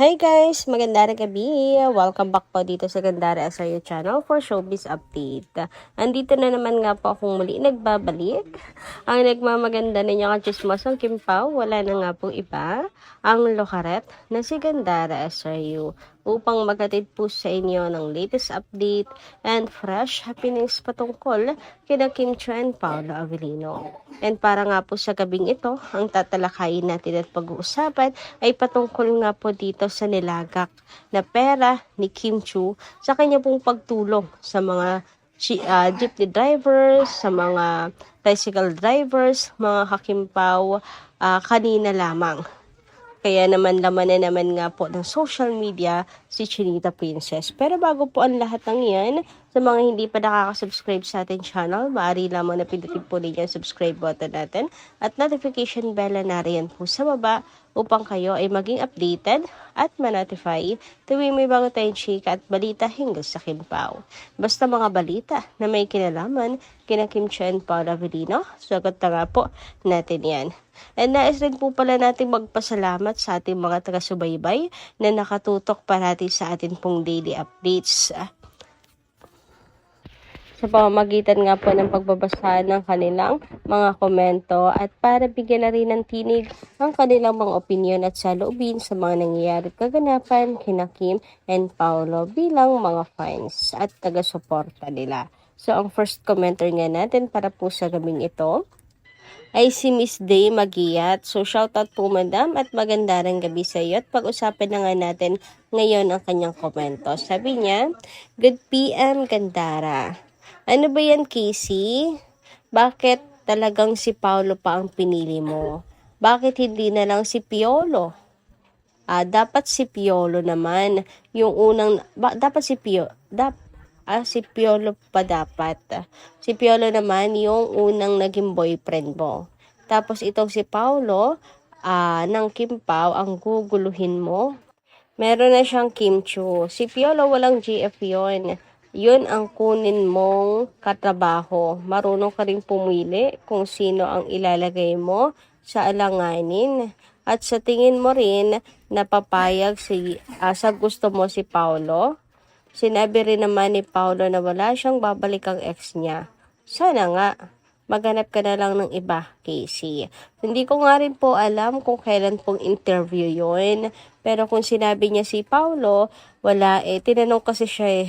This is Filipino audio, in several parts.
Hi guys! Magandang gabi! Welcome back po dito sa Gandara SRU channel for Showbiz Update. Andito na naman nga po akong muli nagbabalik. Ang nagmamaganda ninyo kachismosang Kim Pao, wala na nga pong iba, ang lokaret na si Gandara SRU upang maghatid po sa inyo ng latest update and fresh happenings patungkol kina Kim Chiu and Paolo Avellino. And para nga po sa gabing ito, ang tatalakayin natin at pag-uusapan ay patungkol nga po dito sa nilagak na pera ni Kim Chiu sa kanya pong pagtulong sa mga jeepney drivers, sa mga tricycle drivers, mga kakimpaw kanina lamang. Kaya naman laman na naman nga po ng social media si Chinita Princess. Pero bago po ang lahat ng yan, sa mga hindi pa nakaka-subscribe sa ating channel, maaari lamang na pindutin po ninyo ang subscribe button natin at notification bell na riyan po sa baba upang kayo ay maging updated at ma-notify tuwing may bago tayong chika at balita hinggil sa Kim Pao. Basta mga balita na may kinalaman kina Kim Chiu and Paolo Avellino, sagot na nga po natin yan. And nais rin po pala natin magpasalamat sa ating mga taga-subaybay na nakatutok parati sa atin pong daily updates. Sa pamamagitan nga po ng pagbabasa ng kanilang mga komento at para bigyan na rin ng tinig ang kanilang mga opinion at saloobin sa mga nangyayari kaganapan kina Kim and Paolo bilang mga fans at taga-suporta nila. So ang first commenter nga natin para po sa gabing ito ay si Miss Day Magiyat. So shoutout po madam at magandang gabi sa iyo at pag-usapan na nga natin ngayon ang kanyang komento. Sabi niya, Good PM Gandara. Ano ba yan, Casey? Bakit talagang si Paolo pa ang pinili mo? Bakit hindi na lang si Piolo? Dapat si Piolo naman. Yung unang, dapat si Piolo. Si Piolo pa dapat. Si Piolo naman yung unang naging boyfriend mo. Tapos itong si Paolo, ng Kim Pao, ang guguluhin mo. Meron na siyang Kim Chiu. Si Piolo walang GF yun. Yun ang kunin mong katrabaho. Marunong ka rin pumili kung sino ang ilalagay mo sa alanganin. At sa tingin mo rin napapayag sa gusto mo si Paolo. Sinabi rin naman ni Paolo na wala siyang babalik ang ex niya. Sana nga. Maghanap ka na lang ng iba, Casey. Hindi ko nga rin po alam kung kailan pong interview yun. Pero kung sinabi niya si Paolo, wala tinanong kasi siya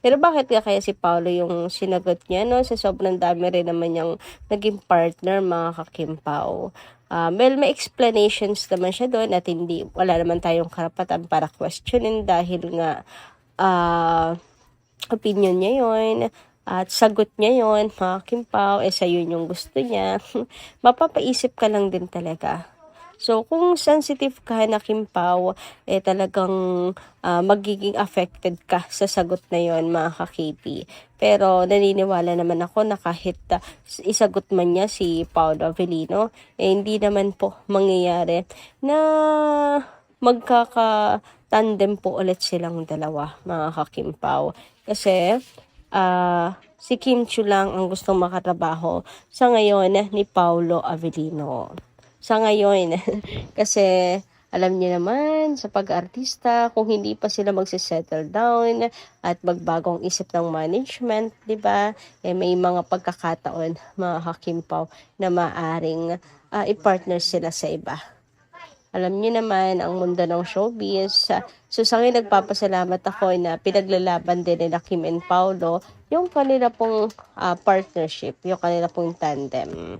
Pero bakit kaya si Paolo yung sinagot niya, no? Sa sobrang dami rin naman yung naging partner, mga kakimpaw. May explanations naman siya doon at wala naman tayong karapatan para questionin dahil nga opinion niya yun. At sagot niya yon, mga Kimpaw, sa'yo yung gusto niya. Mapapaisip ka lang din talaga. So, kung sensitive ka na Kimpaw, talagang magiging affected ka sa sagot na yon, mga ka-KP. Pero naniniwala naman ako na kahit isagot man niya si Paolo Avellino, hindi naman po mangyayari na magkaka-tandem po ulit silang dalawa, mga ka-Kimpaw. Kasi si Kim Chiu lang ang gustong makatrabaho sa ngayon ni Paolo Avellino. Sa ngayon, kasi alam niyo naman sa pag-artista, kung hindi pa sila magsisettle down at magbagong isip ng management, di ba? May mga pagkakataon, mga kakimpaw, na maaring i-partner sila sa iba. Alam niyo naman ang mundo ng showbiz. So sa akin nagpapasalamat ako na pinaglalaban din nila Kim and Paolo yung kanila pong partnership, yung kanila pong tandem.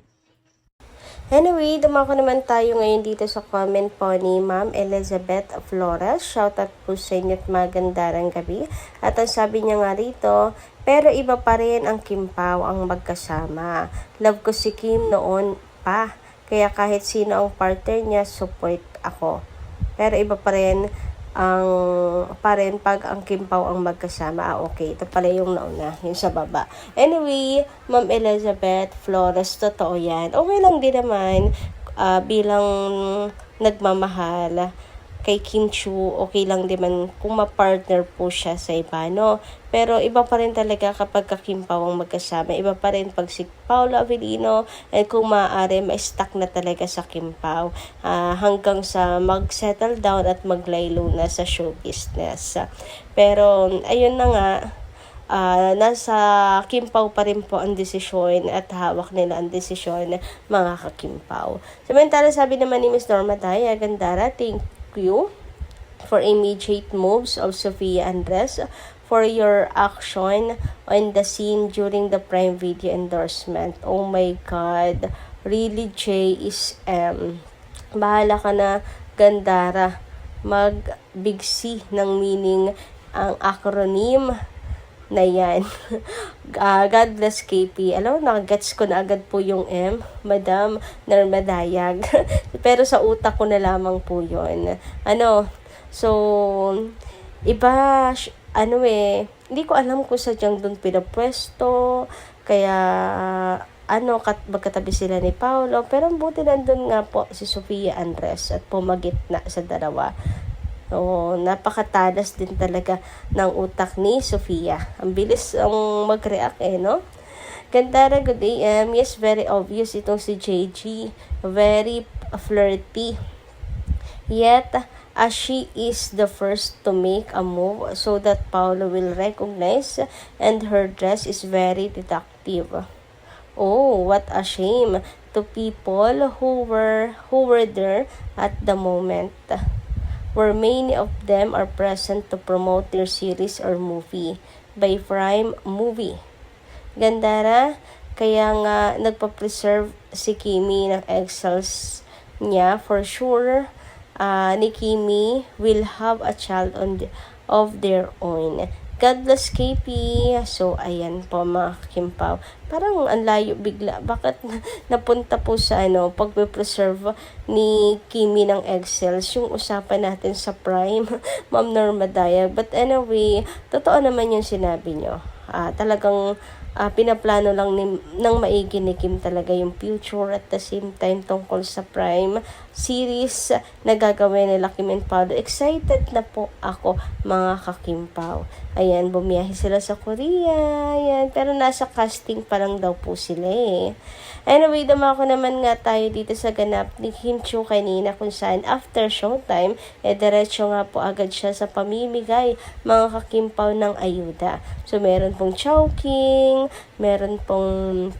Anyway, dumako naman tayo ngayon dito sa comment po ni Ma'am Elizabeth Flores. Shoutout po sa inyo at magandang gabi. At ang sabi niya nga rito, pero iba pa rin ang Kim Pao ang magkasama. Love ko si Kim noon pa. Kaya kahit sino ang partner niya, support ako. Pero iba pa rin pag ang Kim Pao ang magkasama. Okay, ito pala yung nauna, yung sa baba. Anyway, Ma'am Elizabeth Flores, totoo yan. Okay lang din naman bilang nagmamahal. kay Kim Chu, okay lang din man kung ma-partner po siya sa iba, no? Pero iba pa rin talaga kapag Kim Pao ang magkasama. Iba pa rin pag si Paolo Avellino, kung maaari, ma-stuck na talaga sa Kim Pao hanggang sa mag-settle down at maglaylo na sa show business. Pero ayun na nga, nasa Kim Pao pa rin po ang desisyon at hawak nila ang desisyon mga ka-Kim Pao. Samantala, sabi naman ni Ms. Norma Daya Gandara, thank you for immediate moves of Sofia Andres for your action on the scene during the Prime Video endorsement. Oh my God, really JSM. Bahala ka na, Gandara. Mag-big C ng meaning ang acronym na yan. God bless KP. Alam mo, nakagets ko na agad po yung M, Madam Norma Dayag. Pero sa utak ko na lamang po yun. So, iba, hindi ko alam kung sadyang doon pinapwesto, kaya, magkatabi sila ni Paolo, pero buti nandun nga po si Sofia Andres at pumagitna sa dalawa. So, napakatalas din talaga ng utak ni Sofia. Ang bilis ang mag-react no? Gandara, good day. Yes, very obvious itong si JG. Very flirty. Yet, as she is the first to make a move so that Paolo will recognize, and her dress is very deductive. Oh, what a shame to people who were there at the moment, where many of them are present to promote their series or movie by Prime Movie. Gandara, kaya nga nagpa-preserve si Kimi ng excels niya. For sure, ni Kimi will have a child of their own. God bless KP. So, ayan po mga Kim Pao. Parang ang layo bigla. Bakit napunta po sa pagpe-preserve ni Kimi ng Excels, yung usapan natin sa Prime, Ma'am Norma Dayag. But anyway, totoo naman yung sinabi nyo. Talagang pinaplano lang ng maigi ni Kim talaga yung future at the same time tungkol sa Prime series na gagawin nila Kim and Paolo. Excited na po ako mga ka-Kim Pao. Ayan, bumiyahe sila sa Korea. Ayan, pero nasa casting pa lang daw po sila Anyway, dumako naman nga tayo dito sa ganap ni Kim Chu kanina kung saan after showtime, diretso nga po agad siya sa pamimigay mga ka-Kim Pao ng ayuda. So, meron pong Chowking, meron pong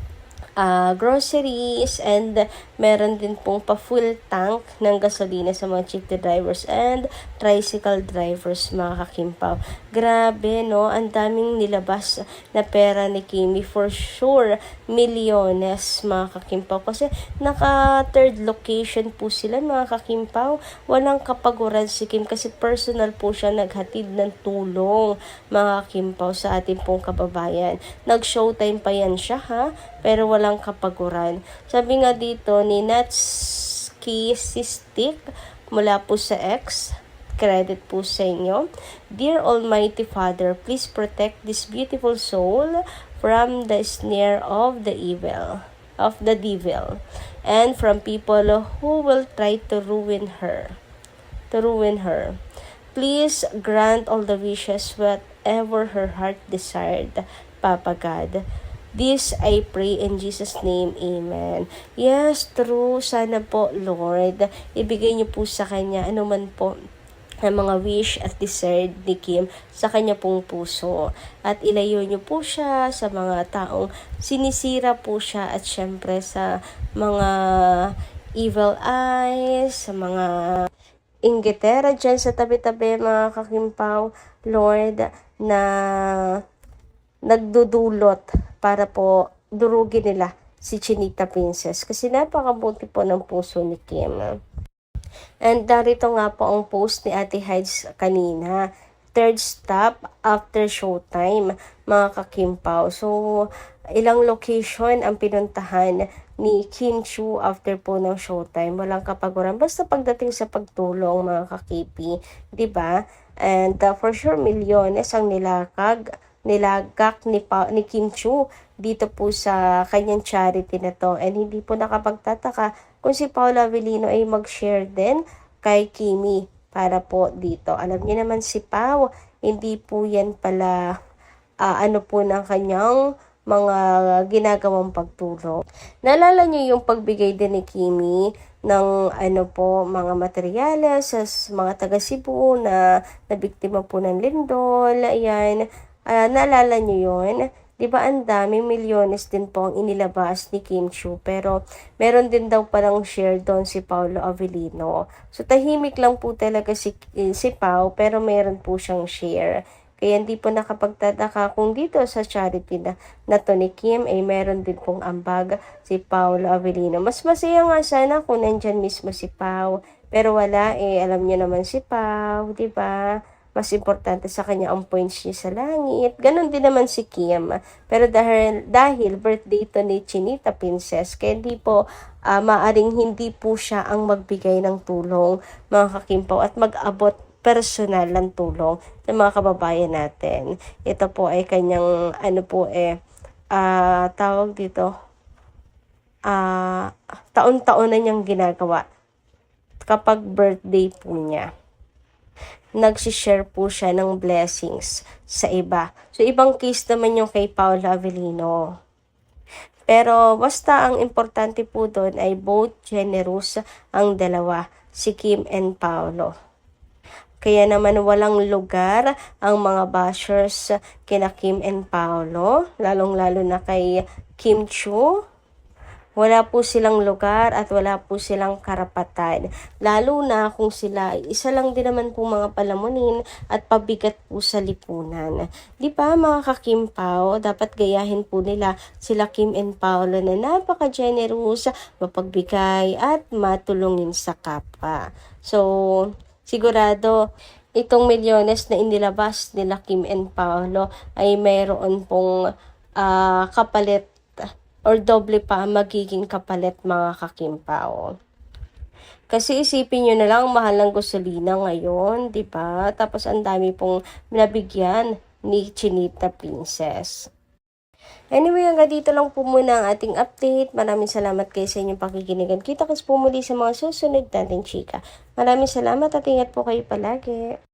groceries, and meron din pong pa-full tank ng gasolina sa mga jeepney drivers and tricycle drivers mga ka-Kim Pao. Grabe, no? Ang daming nilabas na pera ni Kimi. For sure, milyones mga ka-Kim Pao. Kasi naka-third location po sila mga ka-Kim Pao. Walang kapaguran si Kim kasi personal po siya naghatid ng tulong mga ka-Kim Pao sa ating pong kababayan. Nag-showtime pa yan siya pero walang kapaguran. Sabi nga dito ni Natsuki Sistik mula po sa X, credit po sa inyo. Dear Almighty Father, please protect this beautiful soul from the snare of the devil, and from people who will try to ruin her. Please grant all the wishes whatever her heart desired, Papa God. This I pray in Jesus' name. Amen. Yes, true. Sana po, Lord, ibigay niyo po sa kanya anuman po ang mga wish at desire ni Kim sa kanya pong puso. At ilayo niyo po siya sa mga taong sinisira po siya at syempre sa mga evil eyes, sa mga inggitera dyan sa tabi-tabi mga ka-Kim Pao, Lord, na nagdudulot para po durugin nila si Chinita Princess. Kasi napakabuti po ng puso ni Kim. And darito nga po ang post ni Ate Hides kanina. Third stop after showtime, mga ka-Kim Pao. So, ilang location ang pinuntahan ni Kim Chu after po ng showtime. Walang kapaguran. Basta pagdating sa pagtulong, mga ka-KP. Diba? And for sure, milyones ang nilagak ni Kim Chu dito po sa kanyang charity na to. And hindi po nakapagtataka kung si Paolo Avellino ay mag-share din kay Kimi para po dito. Alam niyo naman si Pao, hindi po yan pala ano po ng kanyang mga ginagawang pagtulong. Naalala niyo yung pagbigay din ni Kimi ng ano po, mga materyales sa mga taga Cebu na nabiktima po ng lindol. Ayan, naalala niyo yun? 'Di ba ang dami, milyones din po ang inilabas ni Kim Chiu, pero meron din daw parang share doon si Paolo Avellino. So tahimik lang po talaga si Pao, pero meron po siyang share. Kaya hindi po nakapagtataka kung dito sa charity na to ni Kim ay meron din pong ambag si Paolo Avellino. Mas masaya nga sana kung nandyan mismo si Pao. Pero wala alam niyo naman si Pao, di ba? Mas importante sa kanya ang points niya sa langit. Ganon din naman si Kim. Pero dahil birthday to ni Chinita Princess, kaya hindi po maaring hindi po siya ang magbigay ng tulong, mga kakimpaw, at mag-abot personal ng tulong sa mga kababayan natin. Ito po ay kanyang tawag dito, taon-taon na niyang ginagawa kapag birthday po niya. Nagsishare po siya ng blessings sa iba. So, ibang case naman yung kay Paolo Avellino. Pero, basta ang importante po doon ay both generous ang dalawa, si Kim and Paolo. Kaya naman walang lugar ang mga bashers kina Kim and Paolo, lalong-lalo na kay Kim Chiu. Wala po silang lugar at wala po silang karapatan. Lalo na kung sila, isa lang din naman po mga palamunin at pabigat po sa lipunan. Di ba mga kakimpaw, dapat gayahin po nila sila Kim and Paolo na napaka-generous, mapagbigay at matulungin sa kapwa. So, sigurado, itong milyones na inilabas nila Kim and Paolo ay mayroon pong kapalit or doble pa magiging kapalit, mga kakimpaw. Kasi isipin nyo na lang, mahal ng gasolina ngayon, di ba? Tapos ang dami pong nabigyan ni Chinita Princess. Anyway, hanggang dito lang po muna ang ating update. Maraming salamat kayo sa inyong pakikinigan. Kita-kits po muli sa mga susunod nating chika. Maraming salamat at ingat po kayo palagi.